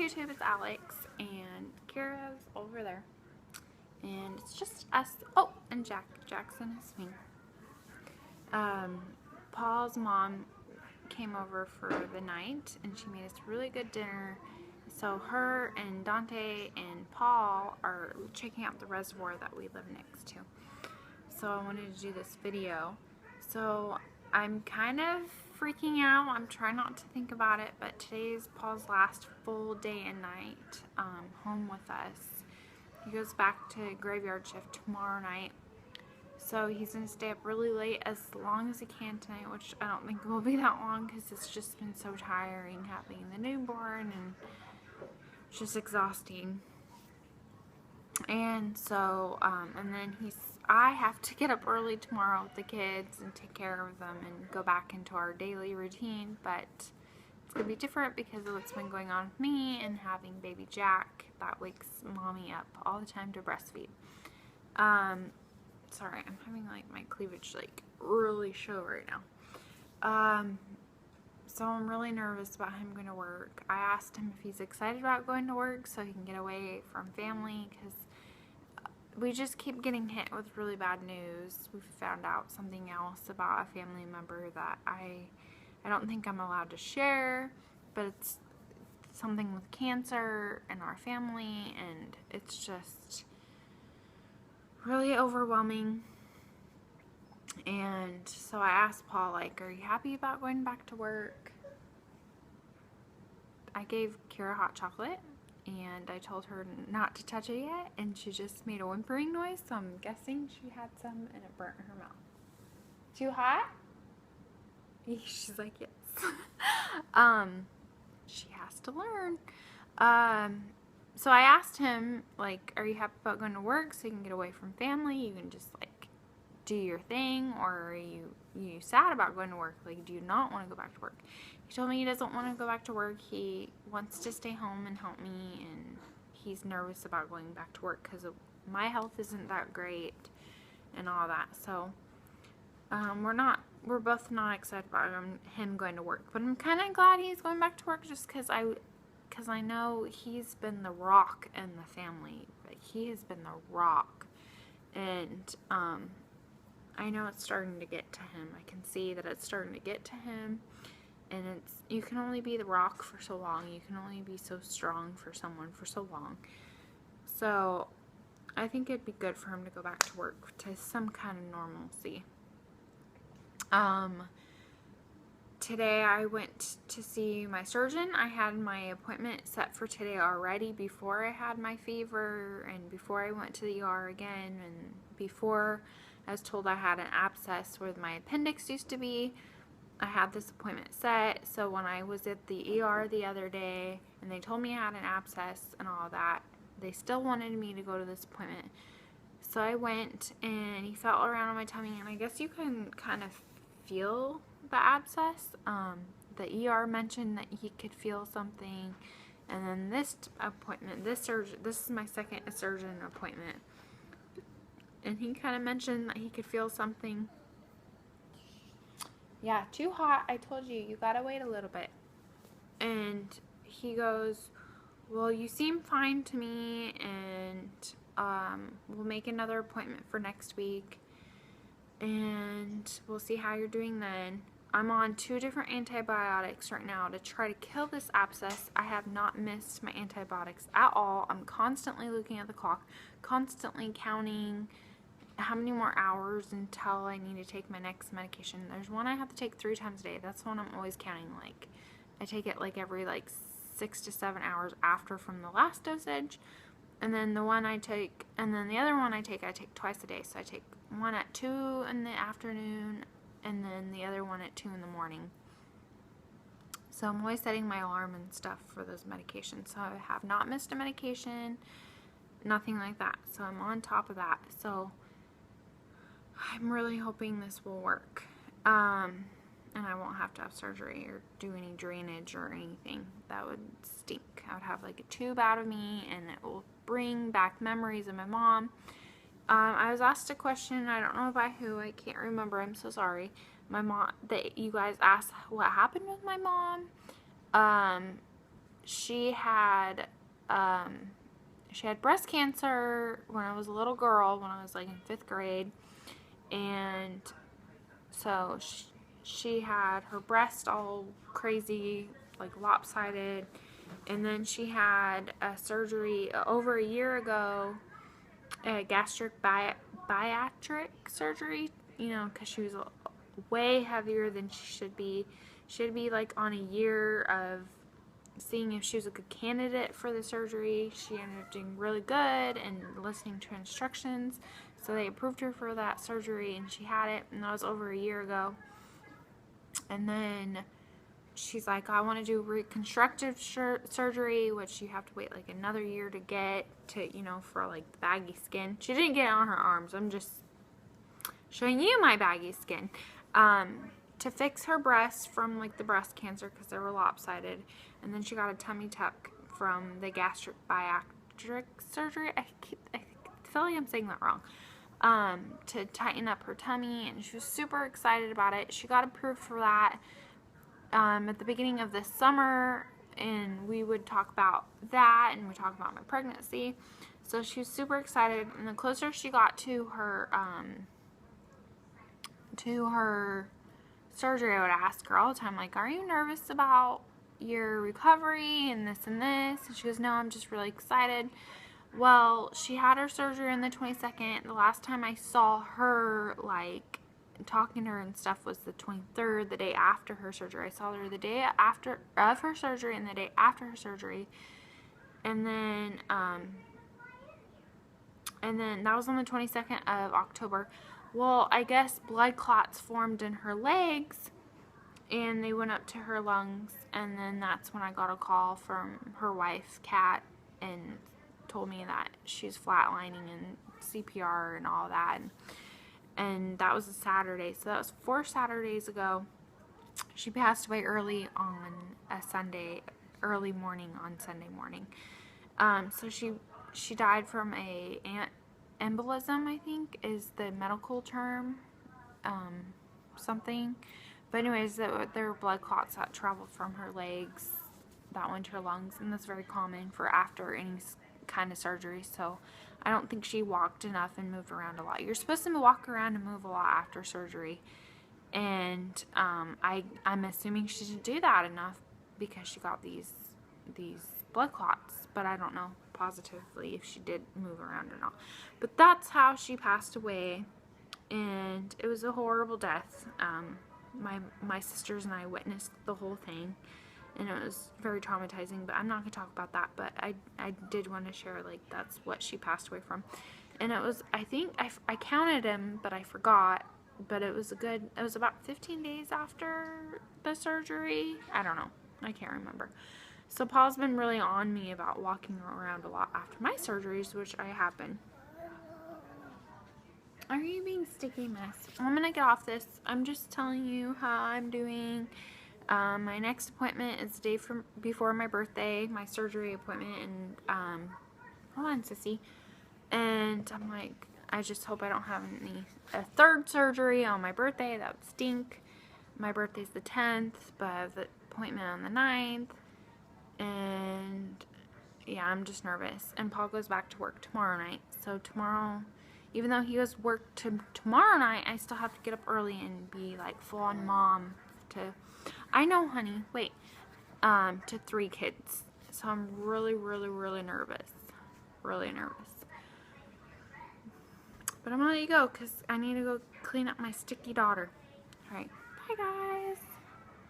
YouTube, it's Alex, and Kara's over there. And it's just us. Oh, and Jackson is me. Paul's mom came over for the night, and she made us really good dinner. So her and Dante and Paul are checking out the reservoir that we live next to. So I wanted to do this video. So I'm kind of freaking out. I'm trying not to think about it, but today is Paul's last full day and night home with us. He goes back to graveyard shift tomorrow night. So he's going to stay up really late as long as he can tonight, which I don't think will be that long because it's just been so tiring having the newborn and it's just exhausting. And so, and then I have to get up early tomorrow with the kids and take care of them and go back into our daily routine, but it's going to be different because of what's been going on with me and having baby Jack that wakes mommy up all the time to breastfeed. Sorry, I'm having like my cleavage like really show right now. So I'm really nervous about him going to work. I asked him if he's excited about going to work so he can get away from family because we just keep getting hit with really bad news. We've found out something else about a family member that I don't think I'm allowed to share, but it's something with cancer in our family, and it's just really overwhelming. And so I asked Paul, like, are you happy about going back to work? I gave Kara hot chocolate, and I told her not to touch it yet, and she just made a whimpering noise, so I'm guessing she had some and it burnt her mouth. Too hot? She's like, yes. She has to learn. So I asked him, like, are you happy about going to work so you can get away from family? You can just, like, do your thing, or are you sad about going to work? Like, do you not want to go back to work? He told me he doesn't want to go back to work. He wants to stay home and help me, and he's nervous about going back to work because my health isn't that great and all that. So we're both not excited about him going to work, but I'm kind of glad he's going back to work just because I know he's been the rock in the family. Like, he has been the rock, and I know it's starting to get to him. I can see that it's starting to get to him, and you can only be the rock for so long. You can only be so strong for someone for so long. So I think it'd be good for him to go back to work to some kind of normalcy. Today I went to see my surgeon. I had my appointment set for today already before I had my fever and before I went to the ER again, and before I was told I had an abscess where my appendix used to be. I had this appointment set, so when I was at the ER the other day and they told me I had an abscess and all that, they still wanted me to go to this appointment. So I went, and he felt around on my tummy, and I guess you can kind of feel the abscess. The ER mentioned that he could feel something, and then this appointment, this is my second surgeon appointment, and he kind of mentioned that he could feel something. Yeah, too hot. I told you, you gotta wait a little bit. And he goes, well, you seem fine to me, and we'll make another appointment for next week, and we'll see how you're doing then. I'm on 2 different antibiotics right now to try to kill this abscess. I have not missed my antibiotics at all. I'm constantly looking at the clock, constantly counting how many more hours until I need to take my next medication. There's one I have to take 3 times a day. That's the one I'm always counting. Like, I take it like every 6 to 7 hours after from the last dosage. And then the one I take, and then the other one I take twice a day. So I take one at 2 in the afternoon, and then the other one at 2 in the morning. So I'm always setting my alarm and stuff for those medications. So I have not missed a medication, nothing like that. So I'm on top of that. So I'm really hoping this will work. And I won't have to have surgery or do any drainage or anything. That would stink. I would have like a tube out of me, and it will bring back memories of my mom. I was asked a question, I don't know by who, I can't remember, I'm so sorry. My mom, that you guys asked what happened with my mom. she had breast cancer when I was a little girl, when I was like in 5th grade, and so she had her breast all crazy, like lopsided, and then she had a surgery over a year ago, a gastric bariatric surgery, you know, because she was way heavier than she should be. She'd be like on a year of seeing if she was a good candidate for the surgery. She ended up doing really good and listening to instructions, so they approved her for that surgery, and she had it, and that was over a year ago. And then she's like, I want to do reconstructive surgery, which you have to wait like another year to get, to, you know, for like the baggy skin. She didn't get it on her arms. I'm just showing you my baggy skin. To fix her breasts from like the breast cancer because they were lopsided. And then she got a tummy tuck from the gastric bariatric surgery. I feel like I'm saying that wrong. To tighten up her tummy, and she was super excited about it. She got approved for that at the beginning of this summer, and we would talk about that, and we talked about my pregnancy. So she was super excited, and the closer she got to her surgery, I would ask her all the time, like, are you nervous about your recovery and this and this? And she goes, no, I'm just really excited. Well, she had her surgery on the 22nd. The last time I saw her, like, talking to her and stuff was the 23rd, the day after her surgery. I saw her the day after of her surgery and the day after her surgery. And then that was on the 22nd of October. Well, I guess blood clots formed in her legs, and they went up to her lungs, and then that's when I got a call from her wife, Kat, and told me that she's flatlining and CPR and all that. And that was a Saturday, so that was 4 Saturdays ago. She passed away early on a Sunday, early morning on Sunday morning. So she died from a embolism, I think is the medical term, something. But anyways, there were blood clots that traveled from her legs that went to her lungs, and that's very common for after any kind of surgery. So I don't think she walked enough and moved around a lot. You're supposed to walk around and move a lot after surgery, and I'm assuming she didn't do that enough because she got these blood clots, but I don't know positively if she did move around or not. But that's how she passed away, and it was a horrible death. My sisters and I witnessed the whole thing, and it was very traumatizing, but I'm not going to talk about that. But I did want to share, like, that's what she passed away from. And it was, I think, I counted them, but I forgot. But it was about 15 days after the surgery. I don't know. I can't remember. So Paul's been really on me about walking around a lot after my surgeries, which I have been. Are you being sticky mess? I'm going to get off this. I'm just telling you how I'm doing. My next appointment is the day before my birthday, my surgery appointment, and, hold on, sissy. And I'm like, I just hope I don't have a third surgery on my birthday. That would stink. My birthday's the 10th, but I have the appointment on the 9th. And, yeah, I'm just nervous. And Paul goes back to work tomorrow night. So tomorrow, even though he goes work tomorrow night, I still have to get up early and be, like, full-on mom to... I know, honey. Wait. To 3 kids. So I'm really, really, really nervous. Really nervous. But I'm gonna let you go because I need to go clean up my sticky daughter. Alright. Bye, guys.